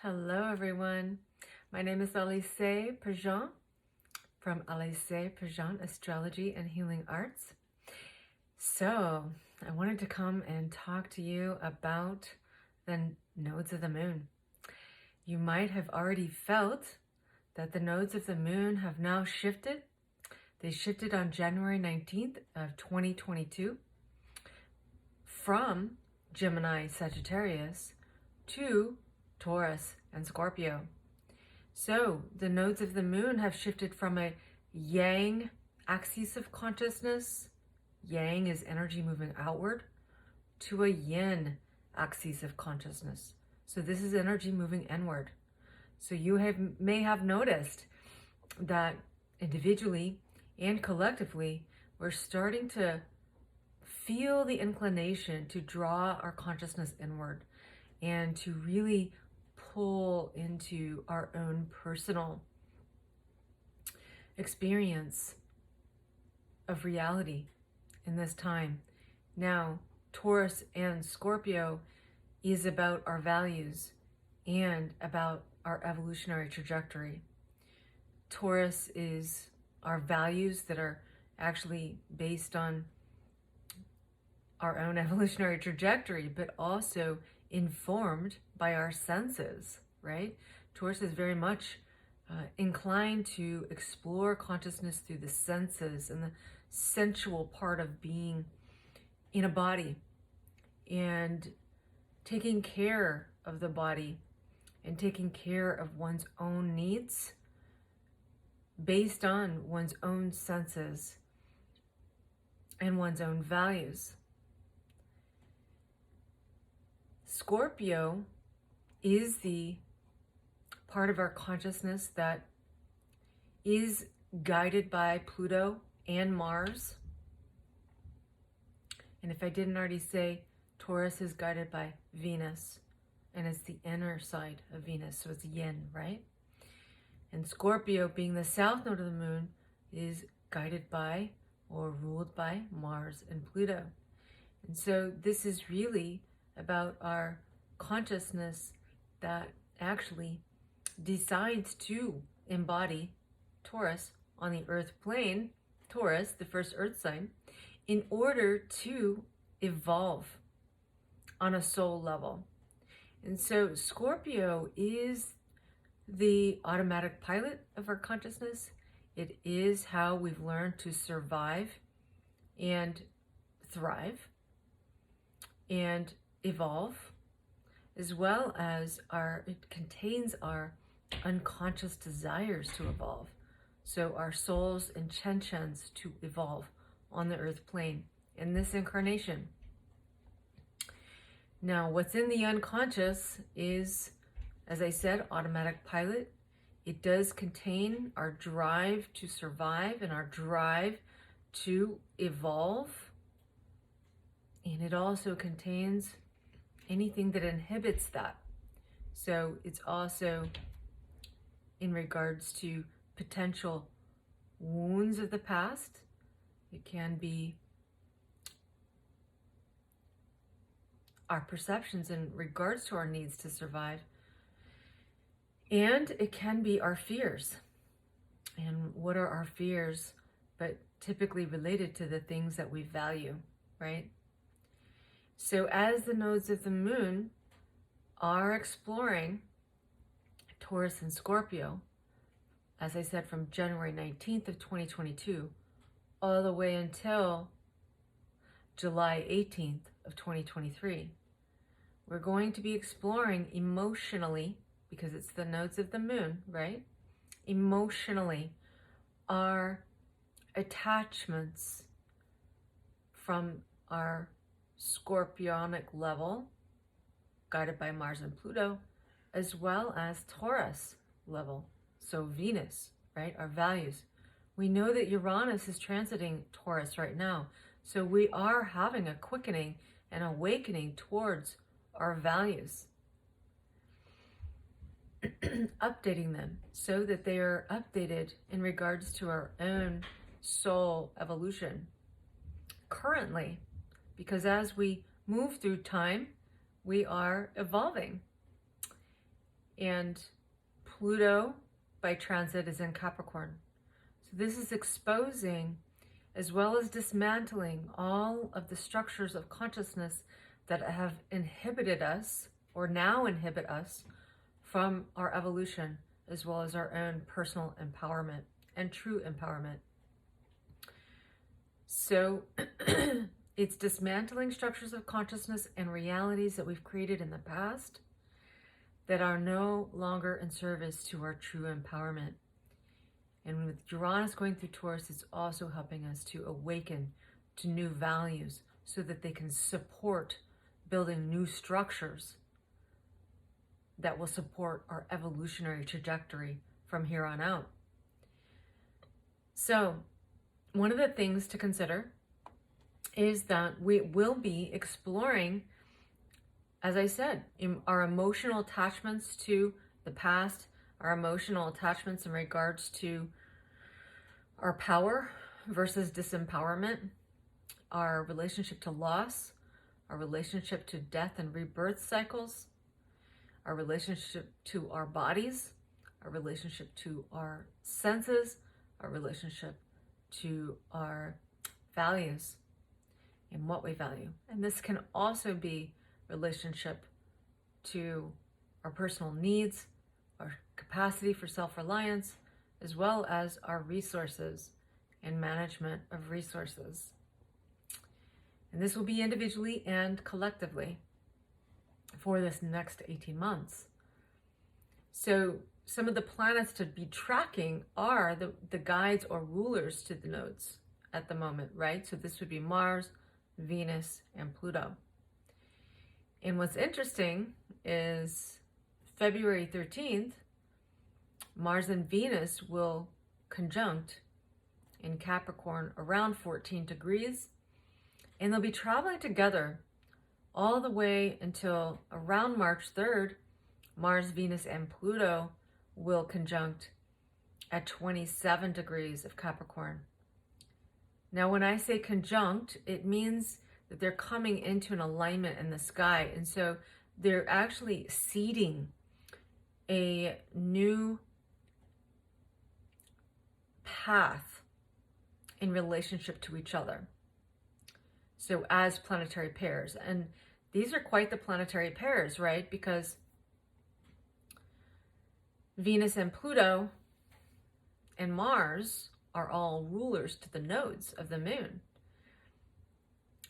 Hello everyone, my name is Alisé A from Alisé A Astrology and Healing Arts. So I wanted to come and talk to you about the nodes of the moon. You might have already felt that the nodes of the moon have now shifted. They shifted on January 19th of 2022 from Gemini Sagittarius to Taurus and Scorpio. So the nodes of the moon have shifted from a yang axis of consciousness, yang is energy moving outward, to a yin axis of consciousness. So this is energy moving inward. So you may have noticed that individually and collectively, we're starting to feel the inclination to draw our consciousness inward and to really pull into our own personal experience of reality in this time. Now, Taurus and Scorpio is about our values and about our evolutionary trajectory. Taurus is our values that are actually based on our own evolutionary trajectory, but also informed by our senses, right? Taurus is very much inclined to explore consciousness through the senses and the sensual part of being in a body and taking care of the body and taking care of one's own needs based on one's own senses and one's own values. Scorpio is the part of our consciousness that is guided by Pluto and Mars. And if I didn't already say, Taurus is guided by Venus, and it's the inner side of Venus, so it's yin, right? And Scorpio, being the south node of the moon, is guided by or ruled by Mars and Pluto. And so this is really about our consciousness that actually decides to embody Taurus on the earth plane, Taurus, the first earth sign, in order to evolve on a soul level. And so Scorpio is the automatic pilot of our consciousness. It is how we've learned to survive and thrive and evolve, as well as it contains our unconscious desires to evolve. So our soul's intentions to evolve on the earth plane in this incarnation. Now, what's in the unconscious is, as I said, automatic pilot. It does contain our drive to survive and our drive to evolve. And it also contains anything that inhibits that. So it's also in regards to potential wounds of the past. It can be our perceptions in regards to our needs to survive. And it can be our fears. And what are our fears, but typically related to the things that we value, right? So as the nodes of the moon are exploring Taurus and Scorpio, as I said, from January 19th of 2022, all the way until July 18th of 2023, we're going to be exploring emotionally, because it's the nodes of the moon, right? Emotionally, our attachments from our Scorpionic level, guided by Mars and Pluto, as well as Taurus level, so Venus, right? Our values. We know that Uranus is transiting Taurus right now, so we are having a quickening and awakening towards our values. Updating them so that they are updated in regards to our own soul evolution currently, because as we move through time, we are evolving. And Pluto by transit is in Capricorn. So this is exposing as well as dismantling all of the structures of consciousness that have inhibited us or now inhibit us from our evolution, as well as our own personal empowerment and true empowerment. So it's dismantling structures of consciousness and realities that we've created in the past that are no longer in service to our true empowerment. And with Uranus going through Taurus, it's also helping us to awaken to new values so that they can support building new structures that will support our evolutionary trajectory from here on out. So one of the things to consider is that we will be exploring, as I said, our emotional attachments to the past, our emotional attachments in regards to our power versus disempowerment, our relationship to loss, our relationship to death and rebirth cycles, our relationship to our bodies, our relationship to our senses, our relationship to our values and what we value. And this can also be relationship to our personal needs, our capacity for self-reliance, as well as our resources and management of resources. And this will be individually and collectively for this next 18 months. So some of the planets to be tracking are the guides or rulers to the nodes at the moment, right? So this would be Mars, Venus, and Pluto. And what's interesting is February 13th, Mars and Venus will conjunct in Capricorn around 14 degrees, and they'll be traveling together all the way until around March 3rd. Mars, Venus, and Pluto will conjunct at 27 degrees of Capricorn. Now, when I say conjunct, it means that they're coming into an alignment in the sky. And so they're actually seeding a new path in relationship to each other. So as planetary pairs. And these are quite the planetary pairs, right? Because Venus and Pluto and Mars are all rulers to the nodes of the moon.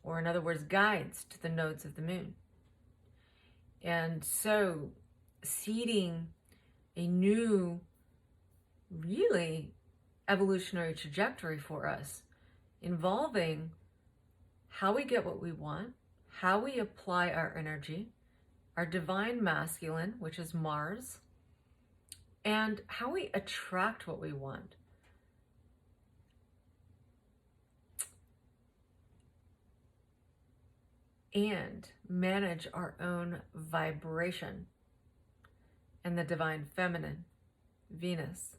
Or in other words, guides to the nodes of the moon. And so seeding a new, really evolutionary trajectory for us, involving how we get what we want, how we apply our energy, our divine masculine, which is Mars, and how we attract what we want. And manage our own vibration, and the divine feminine, Venus.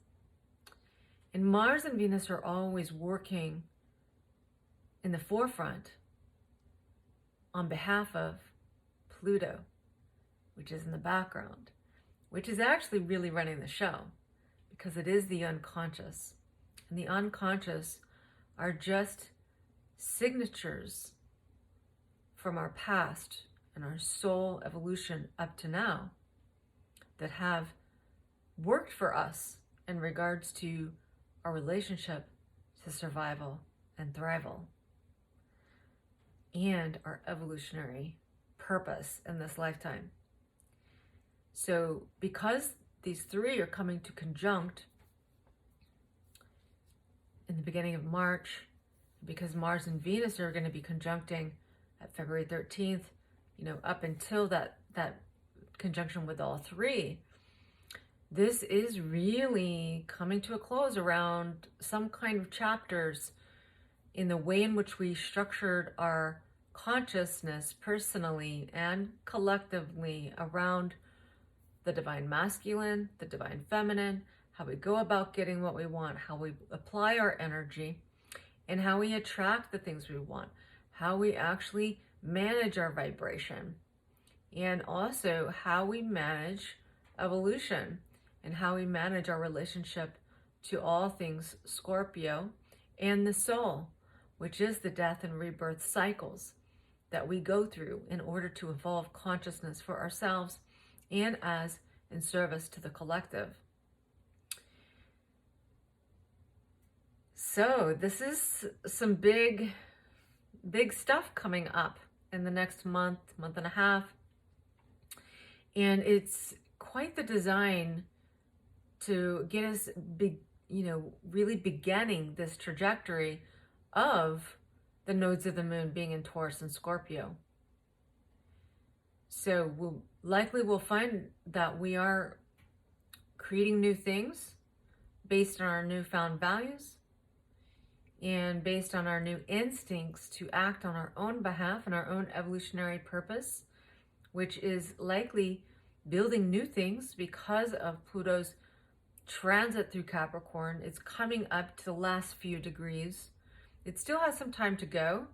And Mars and Venus are always working in the forefront on behalf of Pluto, which is in the background, which is actually really running the show, because it is the unconscious. And the unconscious are just signatures from our past and our soul evolution up to now that have worked for us in regards to our relationship to survival and thrival and our evolutionary purpose in this lifetime. So because these three are coming to conjunct in the beginning of March, because Mars and Venus are going to be conjuncting at February 13th, up until that conjunction with all three, this is really coming to a close around some kind of chapters in the way in which we structured our consciousness personally and collectively around the divine masculine, the divine feminine, how we go about getting what we want, how we apply our energy, and how we attract the things we want, how we actually manage our vibration, and also how we manage evolution and how we manage our relationship to all things Scorpio and the soul, which is the death and rebirth cycles that we go through in order to evolve consciousness for ourselves and as in service to the collective. So this is some big stuff coming up in the next month and a half. And it's quite the design to get us, really beginning this trajectory of the nodes of the moon being in Taurus and Scorpio. So we'll find that we are creating new things based on our newfound values and based on our new instincts to act on our own behalf and our own evolutionary purpose, which is likely building new things because of Pluto's transit through Capricorn. It's coming up to the last few degrees. It still has some time to go,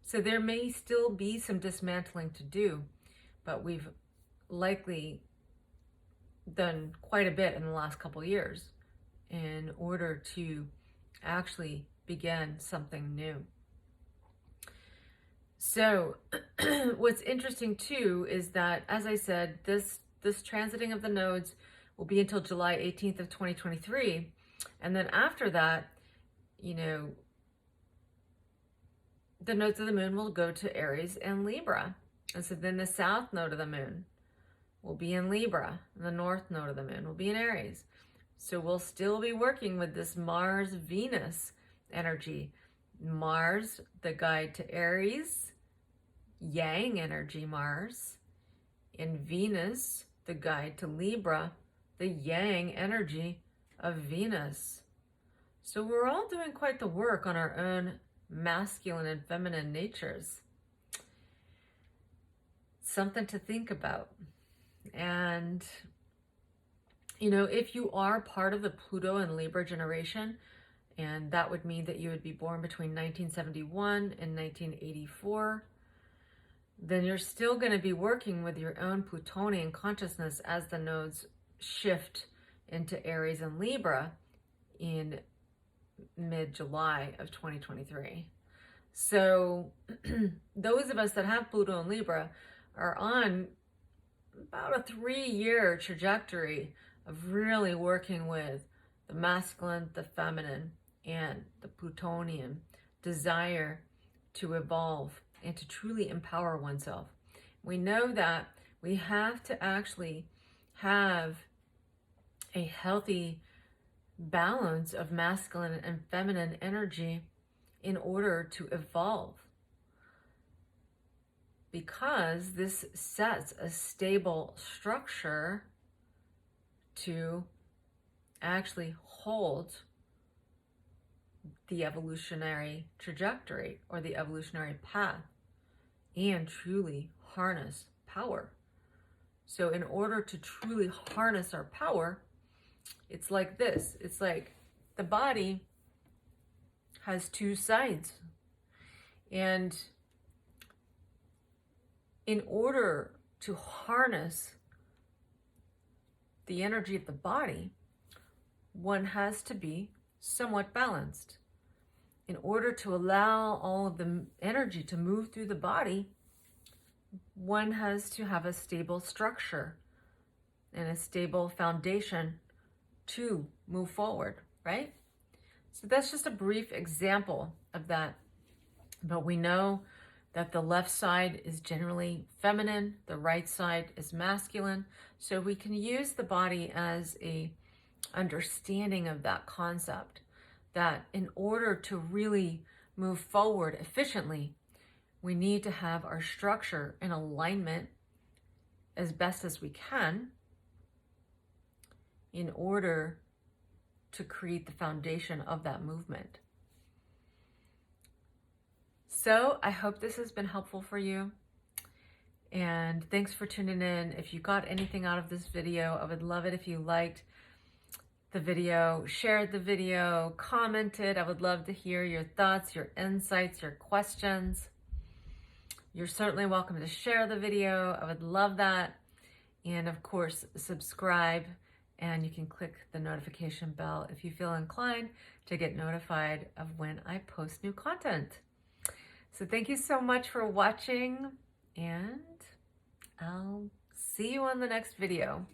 so there may still be some dismantling to do, but we've likely done quite a bit in the last couple of years in order to actually begin something new. So what's interesting too is that, as I said, this transiting of the nodes will be until July 18th of 2023. And then after that, the nodes of the moon will go to Aries and Libra. And so then the south node of the moon will be in Libra, and the north node of the moon will be in Aries. So we'll still be working with this Mars-Venus energy. Mars, the guide to Aries, Yang energy Mars, and Venus, the guide to Libra, the Yang energy of Venus. So we're all doing quite the work on our own masculine and feminine natures. Something to think about. And if you are part of the Pluto and Libra generation, and that would mean that you would be born between 1971 and 1984, then you're still going to be working with your own Plutonian consciousness as the nodes shift into Aries and Libra in mid-July of 2023. So those of us that have Pluto and Libra are on about a 3-year trajectory of really working with the masculine, the feminine, and the Plutonian desire to evolve and to truly empower oneself. We know that we have to actually have a healthy balance of masculine and feminine energy in order to evolve, because this sets a stable structure to actually hold the evolutionary trajectory or the evolutionary path and truly harness power. So in order to truly harness our power, it's like this. It's like the body has two sides. And in order to harness the energy of the body, one has to be somewhat balanced. In order to allow all of the energy to move through the body, one has to have a stable structure and a stable foundation to move forward, right? So that's just a brief example of that. But we know that the left side is generally feminine, the right side is masculine. So we can use the body as a understanding of that concept, that in order to really move forward efficiently, we need to have our structure in alignment as best as we can in order to create the foundation of that movement. So I hope this has been helpful for you. And thanks for tuning in. If you got anything out of this video, I would love it if you liked the video, shared the video, commented. I would love to hear your thoughts, your insights, your questions. You're certainly welcome to share the video. I would love that. And of course, subscribe, and you can click the notification bell if you feel inclined to get notified of when I post new content. So thank you so much for watching, and I'll see you on the next video.